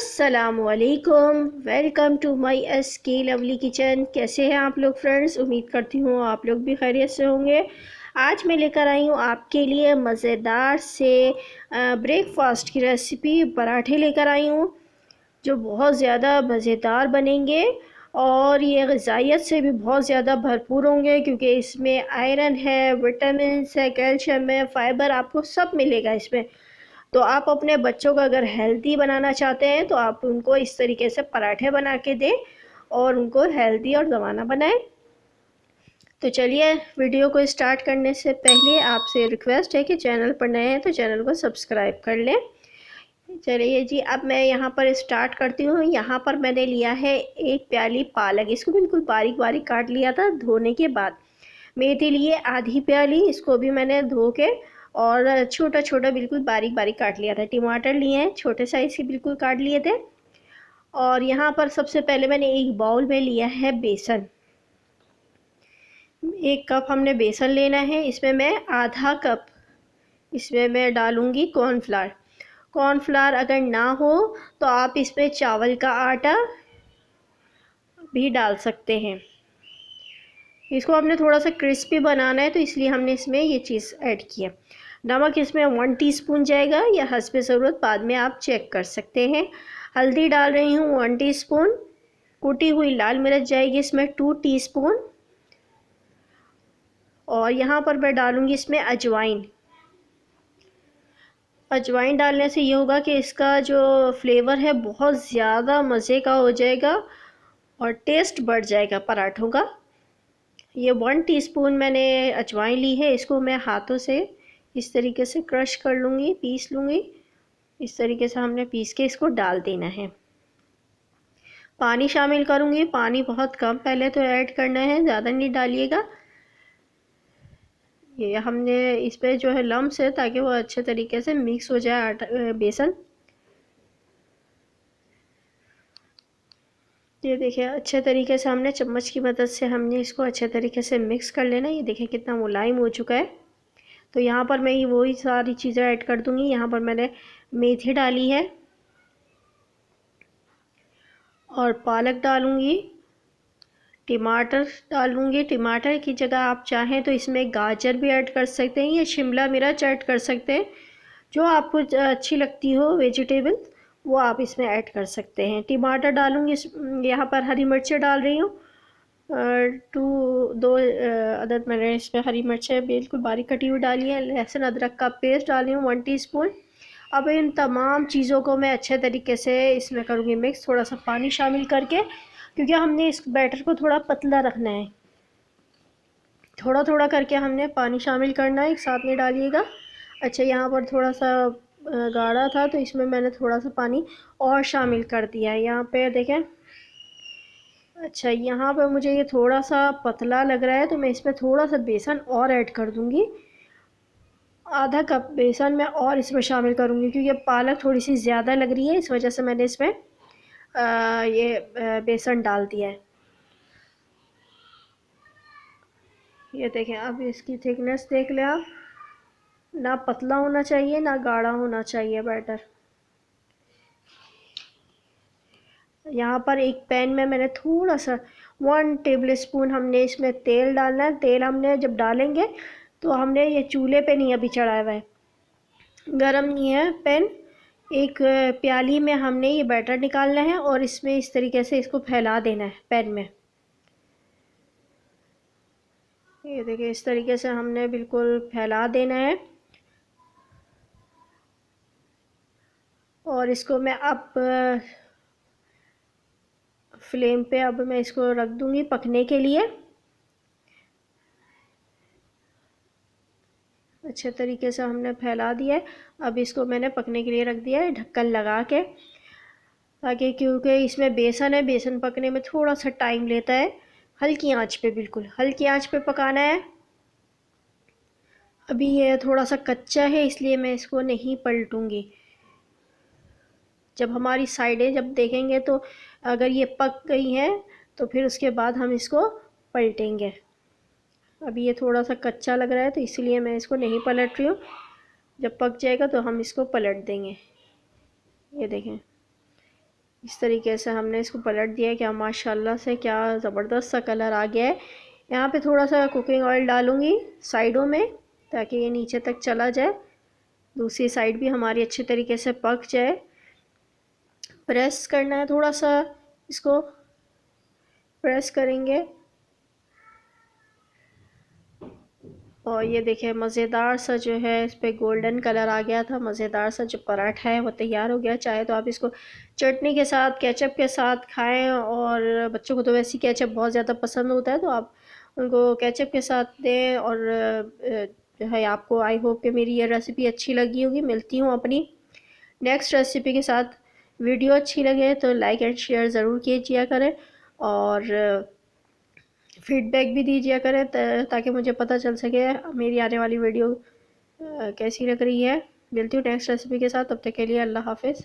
अस्सलामुअलैकुम, welcome to my SK lovely kitchen. कैसे हैं आप लोग फ्रेंड्स? उम्मीद करती हूँ आप लोग भी खैरियत से होंगे। आज मैं लेकर आई हूँ आपके लिए मज़ेदार से ब्रेकफास्ट की रेसिपी। पराठे लेकर आई हूँ जो बहुत ज़्यादा मज़ेदार बनेंगे और ये ग़िज़ाइयत से भी बहुत ज़्यादा भरपूर होंगे, क्योंकि इसमें आयरन है, विटामिन्स है, कैल्शियम है, फ़ाइबर आपको सब मिलेगा इसमें। तो आप अपने बच्चों को अगर हेल्दी बनाना चाहते हैं तो आप उनको इस तरीके से पराठे बना के दें और उनको हेल्दी और दवाना बनाएं। तो चलिए, वीडियो को स्टार्ट करने से पहले आपसे रिक्वेस्ट है कि चैनल पर नए हैं तो चैनल को सब्सक्राइब कर लें। चलिए जी, अब मैं यहाँ पर स्टार्ट करती हूँ। यहाँ पर मैंने लिया है 1 प्याली पालक, इसको बिल्कुल बारीक बारीक काट लिया था धोने के बाद। मेथी लिए आधी प्याली, इसको भी मैंने धो के और छोटा छोटा बिल्कुल बारीक बारीक काट लिया था। टमाटर लिए हैं छोटे साइज़ के, बिल्कुल काट लिए थे। और यहाँ पर सबसे पहले मैंने एक बाउल में लिया है बेसन। 1 कप हमने बेसन लेना है। इसमें मैं आधा कप इसमें मैं डालूँगी कॉर्नफ्लावर। कॉर्नफ्लावर अगर ना हो तो आप इसमें चावल का आटा भी डाल सकते हैं। इसको हमने थोड़ा सा क्रिस्पी बनाना है तो इसलिए हमने इसमें ये चीज़ ऐड किया। नमक इसमें 1 टीस्पून जाएगा, या हस्ब ज़रूरत बाद में आप चेक कर सकते हैं। हल्दी डाल रही हूँ 1 टीस्पून। कुटी हुई लाल मिर्च जाएगी इसमें 2 टीस्पून। और यहाँ पर मैं डालूँगी इसमें अजवाइन। अजवाइन डालने से ये होगा कि इसका जो फ्लेवर है बहुत ज़्यादा मज़े का हो जाएगा और टेस्ट बढ़ जाएगा पराठों का। ये 1 टीस्पून मैंने अजवाइन ली है। इसको मैं हाथों से इस तरीके से क्रश कर लूँगी, पीस लूँगी। इस तरीके से हमने पीस के इसको डाल देना है। पानी शामिल करूँगी, पानी बहुत कम पहले तो ऐड करना है, ज़्यादा नहीं डालिएगा। ये हमने इस पे जो है लम्स है ताकि वो अच्छे तरीके से मिक्स हो जाए आटा बेसन। ये देखिए, अच्छे तरीके से हमने चम्मच की मदद से हमने इसको अच्छे तरीके से मिक्स कर लेना। ये देखिए कितना मुलायम हो चुका है। तो यहाँ पर मैं ये वही सारी चीज़ें ऐड कर दूँगी। यहाँ पर मैंने मेथी डाली है और पालक डालूँगी, टमाटर डालूँगी। टमाटर की जगह आप चाहें तो इसमें गाजर भी ऐड कर सकते हैं या शिमला मिर्च ऐड कर सकते हैं। जो आपको अच्छी लगती हो वेजिटेबल वो आप इसमें ऐड कर सकते हैं। टमाटर डालूँगी, यहाँ पर हरी मिर्चें डाल रही हूँ। 2 अदद मैंने इसमें हरी मिर्चें बिल्कुल बारीक कटी हुई डाली है। लहसुन अदरक का पेस्ट डाली हूँ 1 टीस्पून। अब इन तमाम चीज़ों को मैं अच्छे तरीके से इसमें करूँगी मिक्स, थोड़ा सा पानी शामिल करके, क्योंकि हमने इस बैटर को थोड़ा पतला रखना है। थोड़ा थोड़ा करके हमने पानी शामिल करना है, एक साथ में डालिएगा। अच्छा, यहाँ पर थोड़ा सा गाढ़ा था तो इसमें मैंने थोड़ा सा पानी और शामिल कर दिया है। यहाँ पे देखें। अच्छा, यहाँ पे मुझे ये थोड़ा सा पतला लग रहा है तो मैं इसमें थोड़ा सा बेसन और ऐड कर दूँगी। आधा कप बेसन मैं और इसमें शामिल करूँगी, क्योंकि पालक थोड़ी सी ज़्यादा लग रही है, इस वजह से मैंने इसमें बेसन डाल दिया है। ये देखें, अब इसकी थिकनेस देख लें आप। ना पतला होना चाहिए ना गाढ़ा होना चाहिए बैटर। यहाँ पर एक पैन में मैंने थोड़ा सा 1 टेबलस्पून हमने इसमें तेल डालना है। तेल हमने जब डालेंगे तो हमने ये चूल्हे पे नहीं अभी चढ़ाया हुआ है, गरम नहीं है पैन। एक प्याली में हमने ये बैटर निकालना है और इसमें इस तरीके से इसको फैला देना है पैन में। ये देखिए, इस तरीके से हमने बिल्कुल फैला देना है। और इसको मैं अब फ्लेम पे अब मैं इसको रख दूँगी पकने के लिए। अच्छे तरीके से हमने फैला दिया है। अब इसको मैंने पकने के लिए रख दिया है ढक्कन लगा के, ताकि क्योंकि इसमें बेसन है, बेसन पकने में थोड़ा सा टाइम लेता है। हल्की आंच पे, बिल्कुल हल्की आंच पे पकाना है। अभी ये थोड़ा सा कच्चा है इसलिए मैं इसको नहीं पलटूँगी। जब हमारी साइडें जब देखेंगे तो अगर ये पक गई हैं तो फिर उसके बाद हम इसको पलटेंगे। अभी ये थोड़ा सा कच्चा लग रहा है तो इसलिए मैं इसको नहीं पलट रही हूँ। जब पक जाएगा तो हम इसको पलट देंगे। ये देखें, इस तरीके से हमने इसको पलट दिया है। क्या माशाल्लाह से क्या ज़बरदस्त सा कलर आ गया है। यहाँ पे थोड़ा सा कुकिंग ऑयल डालूँगी साइडों में, ताकि ये नीचे तक चला जाए, दूसरी साइड भी हमारी अच्छे तरीके से पक जाए। प्रेस करना है थोड़ा सा, इसको प्रेस करेंगे और ये देखिए मज़ेदार सा जो है इस पर गोल्डन कलर आ गया था। मज़ेदार सा जो पराठा है वो तैयार हो गया। चाहे तो आप इसको चटनी के साथ, केचप के साथ खाएं, और बच्चों को तो वैसे ही केचप बहुत ज़्यादा पसंद होता है, तो आप उनको केचप के साथ दें। और जो है आपको, आई होप कि मेरी ये रेसिपी अच्छी लगी होगी। मिलती हूँ अपनी नेक्स्ट रेसिपी के साथ। वीडियो अच्छी लगे तो लाइक एंड शेयर ज़रूर कीजिए करें, और फीडबैक भी दीजिए करें, ताकि मुझे पता चल सके मेरी आने वाली वीडियो कैसी लग रही है। मिलती हूँ नेक्स्ट रेसिपी के साथ, तब तक के लिए अल्लाह हाफिज़।